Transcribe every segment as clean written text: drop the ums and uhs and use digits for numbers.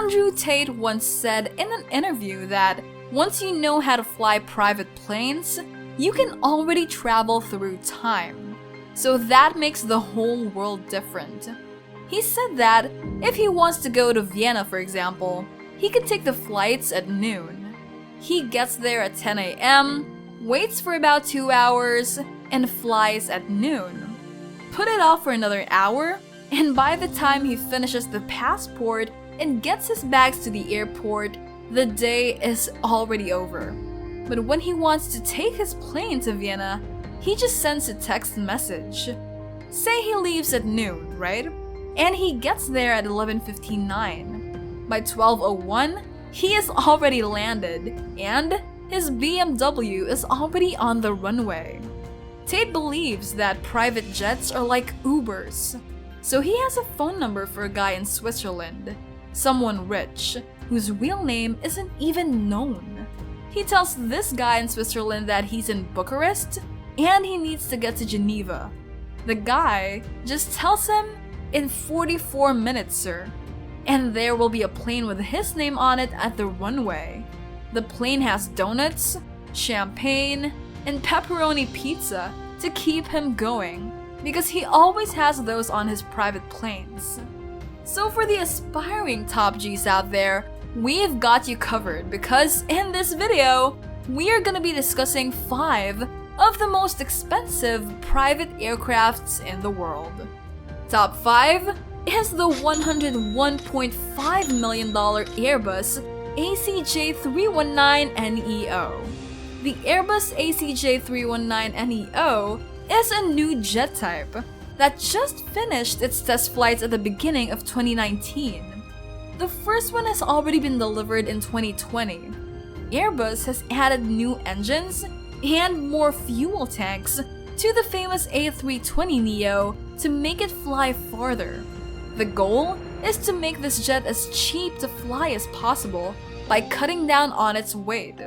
Andrew Tate once said in an interview that once you know how to fly private planes, you can already travel through time. So that makes the whole world different. He said that if he wants to go to Vienna, for example, he can take the flights at noon. He gets there at 10 a.m., waits for about 2 hours, and flies at noon. Put it off for another hour, and by the time he finishes the passport and gets his bags to the airport, the day is already over. But when he wants to take his plane to Vienna, he just sends a text message. Say he leaves at noon, right? And he gets there at 11:59. By 12:01, he is already landed, and his BMW is already on the runway. Tate believes that private jets are like Ubers. So he has a phone number for a guy in Switzerland, someone rich, whose real name isn't even known. He tells this guy in Switzerland that he's in Bucharest and he needs to get to Geneva. The guy just tells him, "In 44 minutes, sir." And there will be a plane with his name on it at the runway. The plane has donuts, champagne, and pepperoni pizza to keep him going, because he always has those on his private planes. So for the aspiring top Gs out there, we've got you covered, because in this video, we are gonna be discussing 5 of the most expensive private aircrafts in the world. Top 5 is the $101.5 million Airbus ACJ319neo. The Airbus ACJ319neo is a new jet type that just finished its test flights at the beginning of 2019. The first one has already been delivered in 2020. Airbus has added new engines and more fuel tanks to the famous A320neo to make it fly farther. The goal is to make this jet as cheap to fly as possible by cutting down on its weight.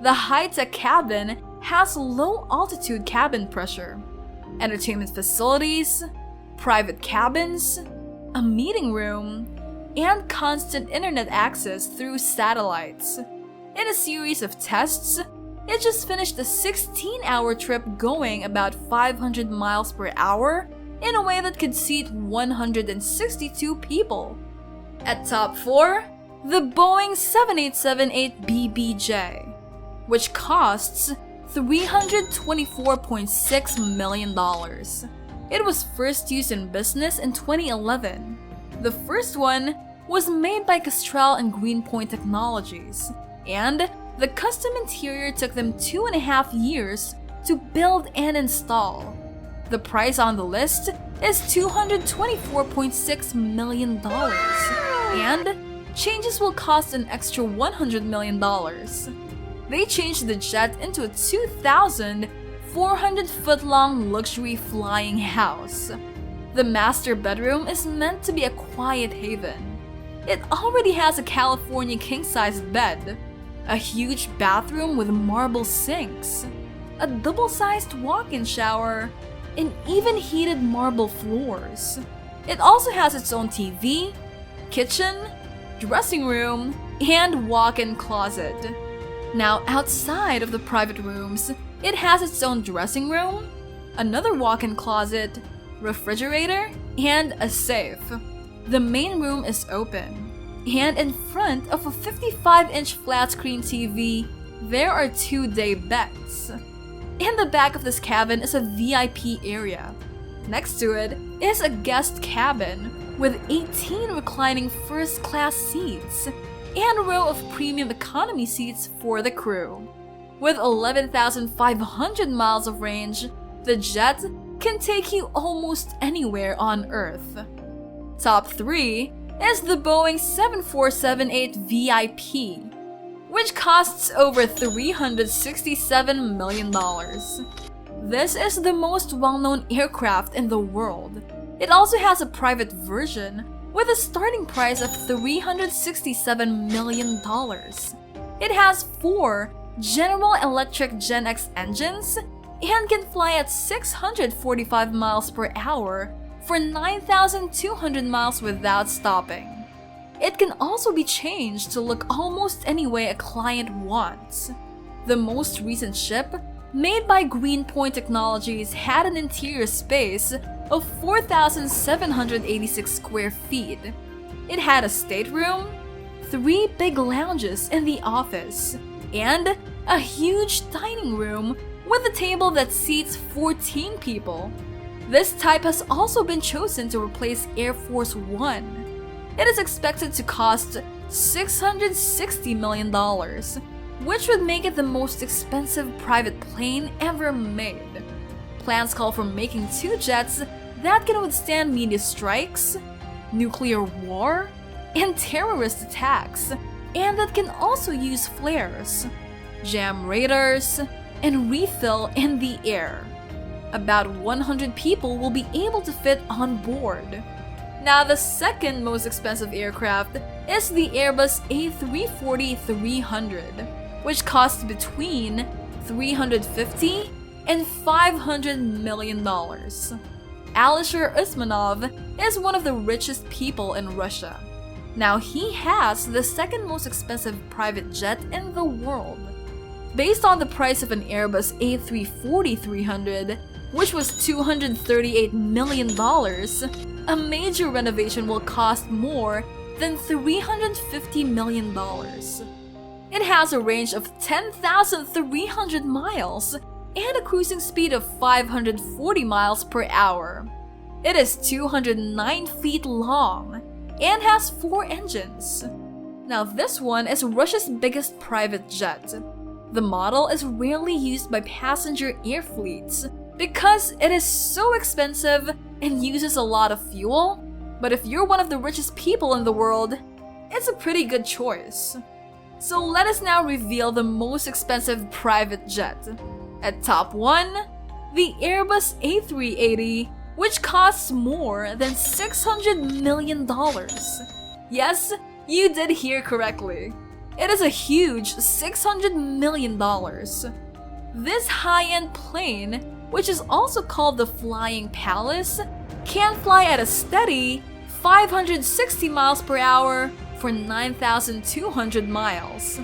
The high-tech cabin has low-altitude cabin pressure, entertainment facilities, private cabins, a meeting room, and constant internet access through satellites. In a series of tests, it just finished a 16-hour trip going about 500 miles per hour in a way that could seat 162 people. At top 4, the Boeing 7878BBJ, which costs $324.6 million. It was first used in business in 2011. The first one was made by Castrol and Greenpoint Technologies, and the custom interior took them 2.5 years to build and install. The price on the list is $224.6 million, and changes will cost an extra $100 million. They changed the jet into a 2,400-foot-long luxury flying house. The master bedroom is meant to be a quiet haven. It already has a California king-sized bed, a huge bathroom with marble sinks, a double-sized walk-in shower, and even heated marble floors. It also has its own TV, kitchen, dressing room, and walk-in closet. Now, outside of the private rooms, it has its own dressing room, another walk-in closet, refrigerator, and a safe. The main room is open, and in front of a 55-inch flat-screen TV, there are 2-day beds. In the back of this cabin is a VIP area. Next to it is a guest cabin with 18 reclining first-class seats and a row of premium economy seats for the crew. With 11,500 miles of range, the jet can take you almost anywhere on Earth. Top 3 is the Boeing 7478 VIP, which costs over $367 million. This is the most well-known aircraft in the world. It also has a private version with a starting price of $367 million. It has 4 General Electric Gen X engines and can fly at 645 miles per hour for 9,200 miles without stopping. it can also be changed to look almost any way a client wants. The most recent ship, made by Greenpoint Technologies, had an interior space of 4,786 square feet. It had a stateroom, 3 big lounges in the office, and a huge dining room with a table that seats 14 people. This type has also been chosen to replace Air Force One. It is expected to cost $660 million, which would make it the most expensive private plane ever made. Plans call for making 2 jets that can withstand meteor strikes, nuclear war, and terrorist attacks, and that can also use flares, jam radars, and refill in the air. About 100 people will be able to fit on board. Now, the second most expensive aircraft is the Airbus A340-300, which costs between $350 and $500 million. Alisher Usmanov is one of the richest people in Russia. Now, he has the second most expensive private jet in the world. Based on the price of an Airbus A340-300, which was $238 million, a major renovation will cost more than $350 million. It has a range of 10,300 miles and a cruising speed of 540 miles per hour. It is 209 feet long and has 4 engines. Now, this one is Russia's biggest private jet. The model is rarely used by passenger air fleets because it is so expensive and uses a lot of fuel, but if you're one of the richest people in the world, it's a pretty good choice. So let us now reveal the most expensive private jet. At top 1, the Airbus A380, which costs more than $600 million. Yes, you did hear correctly. It is a huge $600 million. This high-end plane, which is also called the Flying Palace, can fly at a steady 560 miles per hour for 9,200 miles.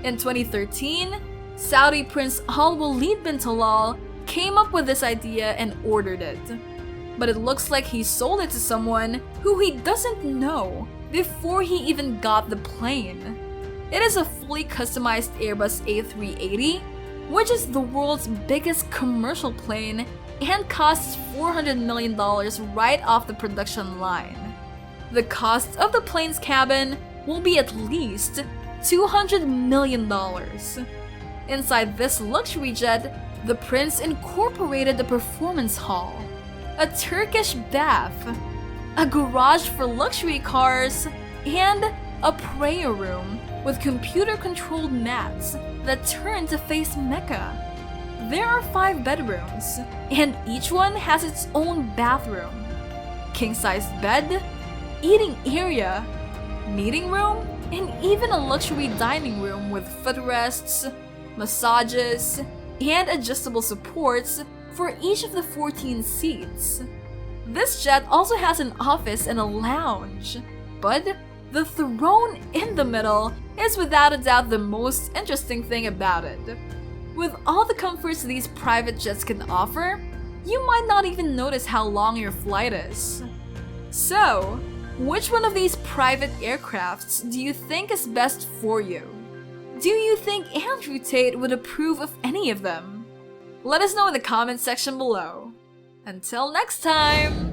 In 2013, Saudi Prince Al-Walid bin Talal came up with this idea and ordered it. But it looks like he sold it to someone who he doesn't know before he even got the plane. It is a fully customized Airbus A380, which is the world's biggest commercial plane and costs $400 million right off the production line. The cost of the plane's cabin will be at least $200 million. Inside this luxury jet, the prince incorporated a performance hall, a Turkish bath, a garage for luxury cars, and a prayer room with computer-controlled mats that turn to face Mecca. There are 5 bedrooms, and each one has its own bathroom, king-sized bed, eating area, meeting room, and even a luxury dining room with footrests, massages, and adjustable supports for each of the 14 seats. This jet also has an office and a lounge, but the throne in the middle is without a doubt the most interesting thing about it. With all the comforts these private jets can offer, you might not even notice how long your flight is. So, which one of these private aircrafts do you think is best for you? Do you think Andrew Tate would approve of any of them? Let us know in the comments section below. Until next time!